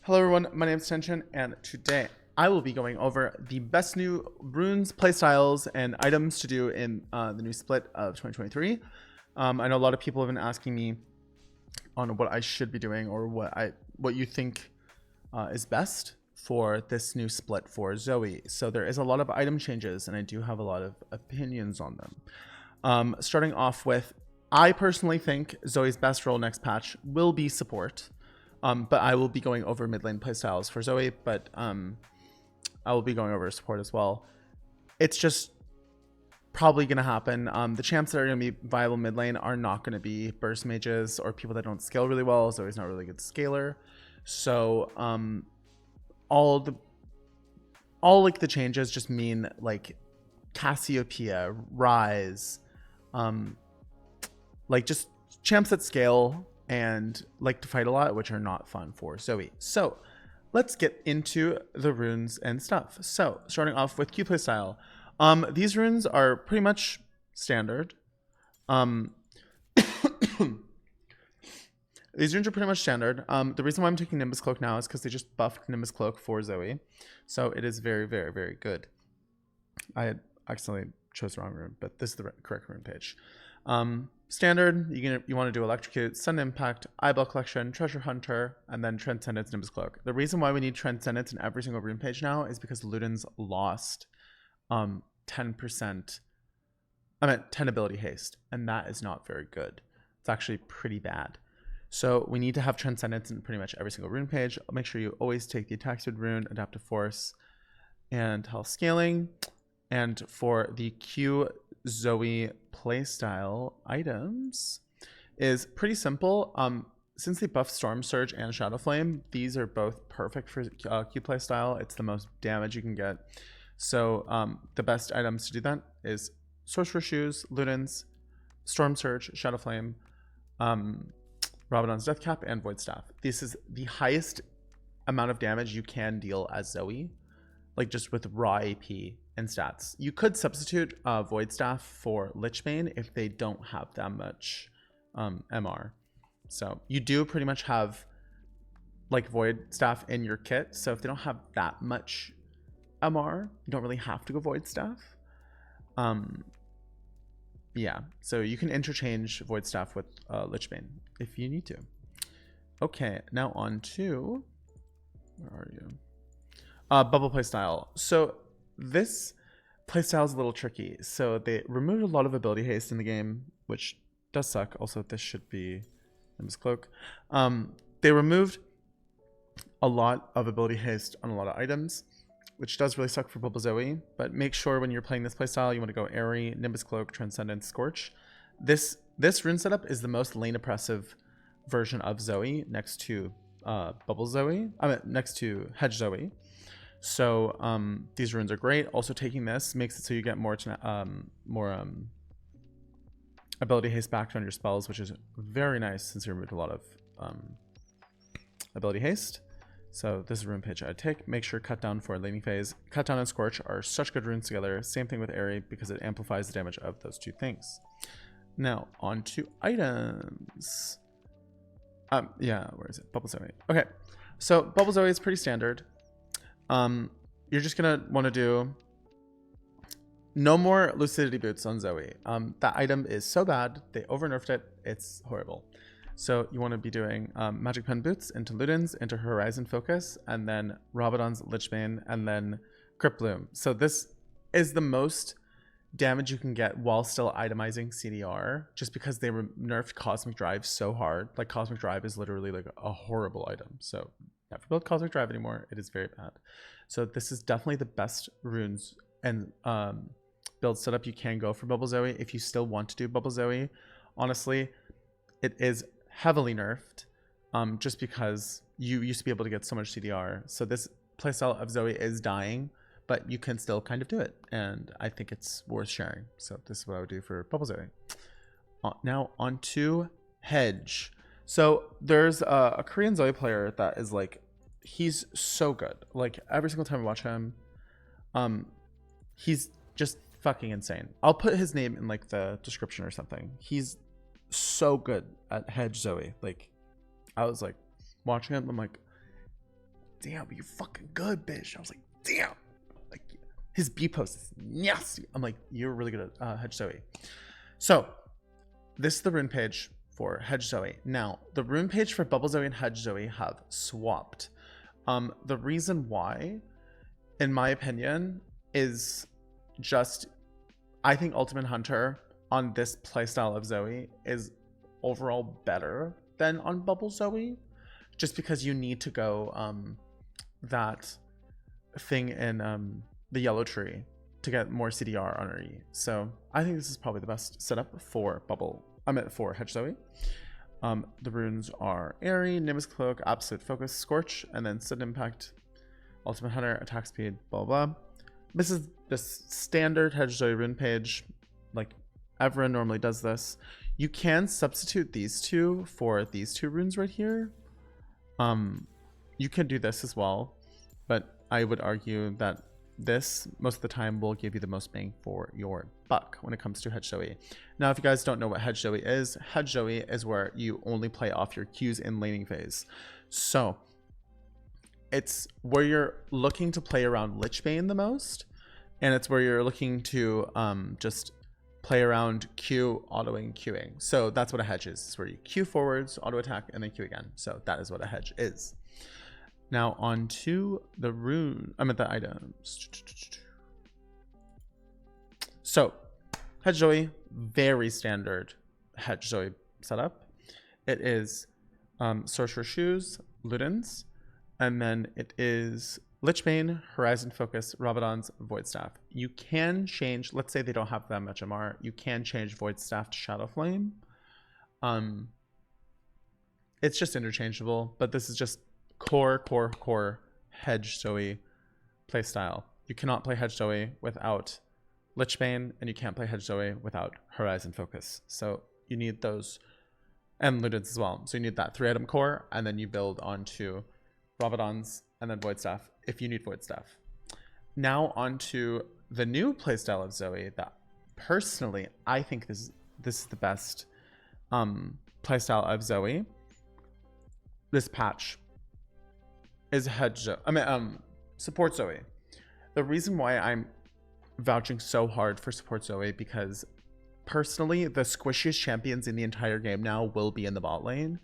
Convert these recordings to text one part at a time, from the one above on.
Hello everyone, my name is Detention, and today I will be going over the best new runes, playstyles, and items to do in the new split of 2023. I know a lot of people have been asking me on what I should be doing or what you think is best for this new split for Zoe. So there is a lot of item changes, and I do have a lot of opinions on them. Starting off with, I personally think Zoe's best role next patch will be support. But I will be going over mid lane playstyles for Zoe, but I will be going over support as well. It's just probably going to happen. The champs that are going to be viable mid lane are not going to be burst mages or people that don't scale really well. Zoe's not a really good scaler. So all the changes just mean like Cassiopeia, Rise, like just champs that scale and like to fight a lot, which are not fun for Zoe. So let's get into the runes and stuff. So starting off with Q playstyle. These runes are pretty much standard. These runes are pretty much standard. The reason why I'm taking Nimbus Cloak now is because they just buffed Nimbus Cloak for Zoe. So it is very, very, very good. I had accidentally chose the wrong rune, but this is the correct rune page. Standard, you want to do Electrocute, Sudden Impact, Eyeball Collection, Treasure Hunter, and then Transcendence, Nimbus Cloak. The reason why we need Transcendence in every single rune page now is because Ludens lost 10%, 10 ability haste, and that is not very good. It's actually pretty bad. So we need to have Transcendence in pretty much every single rune page. Make sure you always take the Attack Speed rune, Adaptive Force, and Health Scaling. And for the Q Zoe playstyle items is pretty simple. Since they buff Storm Surge and Shadow Flame, these are both perfect for Q playstyle. It's the most damage you can get. So the best items to do that is Sorcerer Shoes, Ludens, Storm Surge, Shadow Flame, Rabadon's Death Cap, and Void Staff. This is the highest amount of damage you can deal as Zoe, like just with raw AP and stats. You could substitute Void Staff for Lichbane if they don't have that much MR. So you do pretty much have like Void Staff in your kit. So if they don't have that much MR, you don't really have to go Void Staff. Yeah, so you can interchange Void Staff with Lichbane if you need to. Okay, now on to, where are you? Bubble playstyle. So this playstyle is a little tricky. So they removed a lot of ability haste in the game, which does suck. Also, this should be Nimbus Cloak. They removed a lot of ability haste on a lot of items, which does really suck for Bubble Zoe. But make sure when you're playing this playstyle, you want to go Airy, Nimbus Cloak, Transcendence, Scorch. This rune setup is the most lane oppressive version of Zoe next to Bubble Zoe. Next to Hedge Zoe. So these runes are great. Also, taking this makes it so you get more ability haste back on your spells, which is very nice since you removed a lot of ability haste. So this is rune page I'd take. Make sure Cut Down for laning phase. Cut Down and Scorch are such good runes together. Same thing with Airy because it amplifies the damage of those two things. Now on to items. Yeah, where is it? Bubble Zoe. Okay, so Bubble Zoe is pretty standard. You're just gonna want to do no more Lucidity Boots on Zoe. That item is so bad, they over nerfed it, it's horrible. So you want to be doing Magic Pen Boots into Ludens, into Horizon Focus, and then Rabadon's Lichbane, and then Crypt Bloom. So this is the most damage you can get while still itemizing CDR, just because they nerfed Cosmic Drive so hard. Like Cosmic Drive is literally like a horrible item. So never build Cosmic Drive anymore. It is very bad. So this is definitely the best runes and build setup you can go for Bubble Zoe if you still want to do Bubble Zoe. Honestly, it is heavily nerfed just because you used to be able to get so much CDR. So this playstyle of Zoe is dying, but you can still kind of do it. And I think it's worth sharing. So this is what I would do for Bubble Zoe. Now on to Hedge. So there's a Korean Zoe player that is like, he's so good. Like every single time I watch him, he's just fucking insane. I'll put his name in like the description or something. He's so good at Hedge Zoe. Like I was like watching him, I'm like, damn, you're fucking good, bitch. I was like, damn. Like, his B post is nasty. I'm like, you're really good at Hedge Zoe. So this is the rune page for Hedge Zoe. Now, the rune page for Bubble Zoe and Hedge Zoe have swapped. The reason why, in my opinion, is just, I think Ultimate Hunter on this playstyle of Zoe is overall better than on Bubble Zoe, just because you need to go that thing in the yellow tree to get more CDR on her E. So I think this is probably the best setup for for Hedge Zoe. The runes are Airy, Nimbus Cloak, Absolute Focus, Scorch, and then Sudden Impact, Ultimate Hunter, Attack Speed, blah blah. This is the standard Hedge Zoe rune page. Like, everyone normally does this. You can substitute these two for these two runes right here. You can do this as well, but I would argue that this most of the time will give you the most bang for your buck when it comes to Hedge Zoe. Now, if you guys don't know what Hedge Zoe is where you only play off your Qs in laning phase. So it's where you're looking to play around Lichbane the most, and it's where you're looking to just play around Q, autoing, Qing. So that's what a hedge is. It's where you Q forwards, auto attack, and then Q again. So that is what a hedge is. Now on to the rune. I'm at the items. So Hedge Zoe, very standard Hedge Zoe setup. It is Sorcerer Shoes, Ludens, and then it is Lichbane, Horizon Focus, Rabadon's Void Staff. You can change, let's say they don't have that much MR, you can change Void Staff to Shadow Flame. It's just interchangeable, but this is just core Hedge Zoe playstyle. You cannot play Hedge Zoe without Lichbane, and you can't play Hedge Zoe without Horizon Focus. So you need those, and Ludens as well. So you need that 3-item core, and then you build onto Rabadon's and then Void Staff if you need Void Staff. Now onto the new playstyle of Zoe that personally I think this is the best playstyle of Zoe. This patch is Support Zoe. The reason why I'm vouching so hard for Support Zoe, because personally the squishiest champions in the entire game now will be in the bot lane,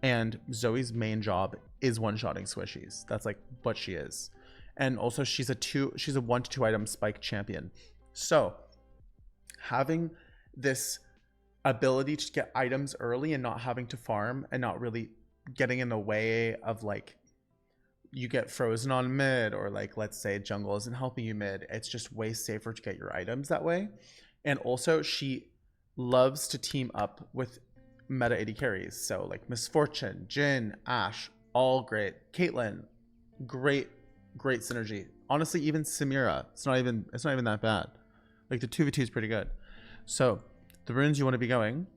and Zoe's main job is one-shotting squishies. That's like what she is. And also she's a 1 to 2 item spike champion. So having this ability to get items early and not having to farm and not really getting in the way of, like, you get frozen on mid, or like, let's say jungle isn't helping you mid, it's just way safer to get your items that way. And also she loves to team up with meta AD carries. So like Misfortune, Jhin, Ashe, all great. Caitlyn, great synergy. Honestly, even Samira, it's not even that bad. Like, the 2v2 is pretty good. So the runes you want to be going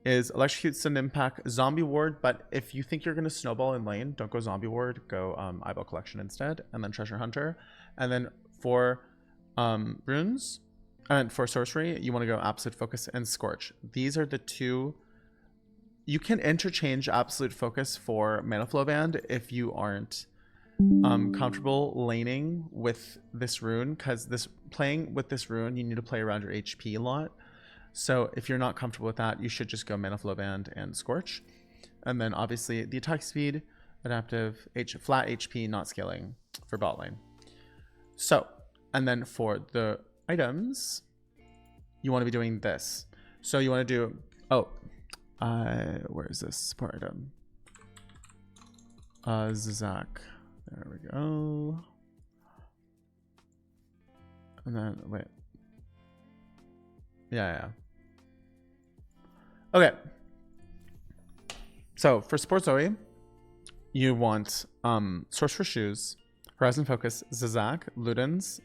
is Electrocute, Sudden Impact, Zombie Ward. But if you think you're going to snowball in lane, don't go Zombie Ward, go Eyeball Collection instead, and then Treasure Hunter. And then for runes, and for sorcery, you want to go Absolute Focus and Scorch. These are the two. You can interchange Absolute Focus for Mana Flow Band if you aren't comfortable laning with this rune, because playing with this rune, you need to play around your HP a lot. So if you're not comfortable with that, you should just go Mana Flow Band and Scorch. And then obviously the attack speed, adaptive, flat HP, not scaling for bot lane. So, and then for the items, you want to be doing this. So you want to do, where is this support item? Zizak. There we go. And then, wait. Yeah. Okay. So for Support Zoe, you want Sorcerer Shoes, Horizon Focus, Zizak, Ludens,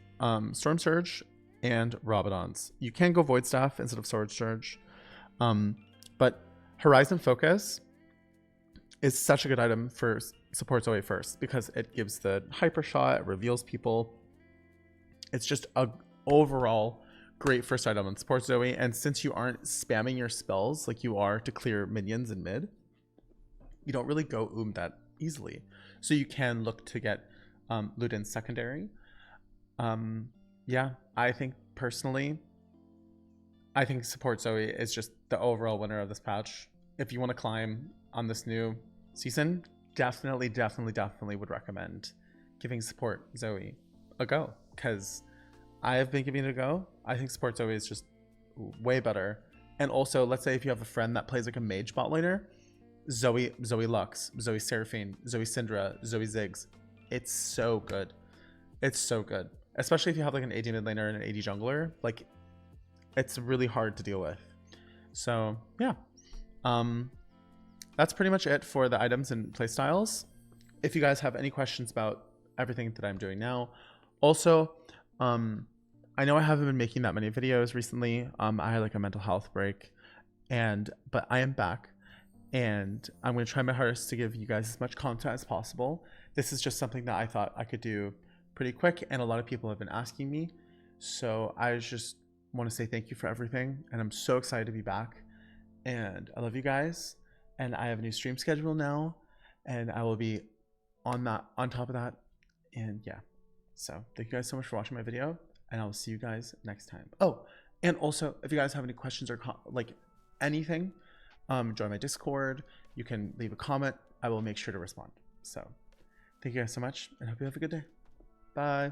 Storm Surge, and Rabadon's. You can go Void Staff instead of Sword Surge. But Horizon Focus is such a good item for Support Zoe first, because it gives the hyper shot, it reveals people. It's just a overall great first item on Support Zoe. And since you aren't spamming your spells like you are to clear minions in mid, you don't really go that easily. So you can look to get Luden's secondary. Yeah, I think personally, I think Support Zoe is just the overall winner of this patch. If you want to climb on this new season, definitely would recommend giving Support Zoe a go, because I have been giving it a go. I think Support Zoe is just way better. And also, let's say if you have a friend that plays like a mage bot laner, Zoe Lux, Zoe Seraphine, Zoe Syndra, Zoe Ziggs. It's so good. It's so good. Especially if you have like an AD mid laner and an AD jungler. Like, it's really hard to deal with. So yeah. That's pretty much it for the items and playstyles. If you guys have any questions about everything that I'm doing now. Also, I know I haven't been making that many videos recently. I had like a mental health break, but I am back. And I'm going to try my hardest to give you guys as much content as possible. This is just something that I thought I could do pretty quick, and a lot of people have been asking me. So I just want to say thank you for everything, and I'm so excited to be back. And I love you guys, and I have a new stream schedule now, and I will be on top of that. And yeah, so thank you guys so much for watching my video, and I will see you guys next time. Oh, and also, if you guys have any questions or like anything, join my Discord. You can leave a comment. I will make sure to respond. So thank you guys so much, and hope you have a good day. Bye.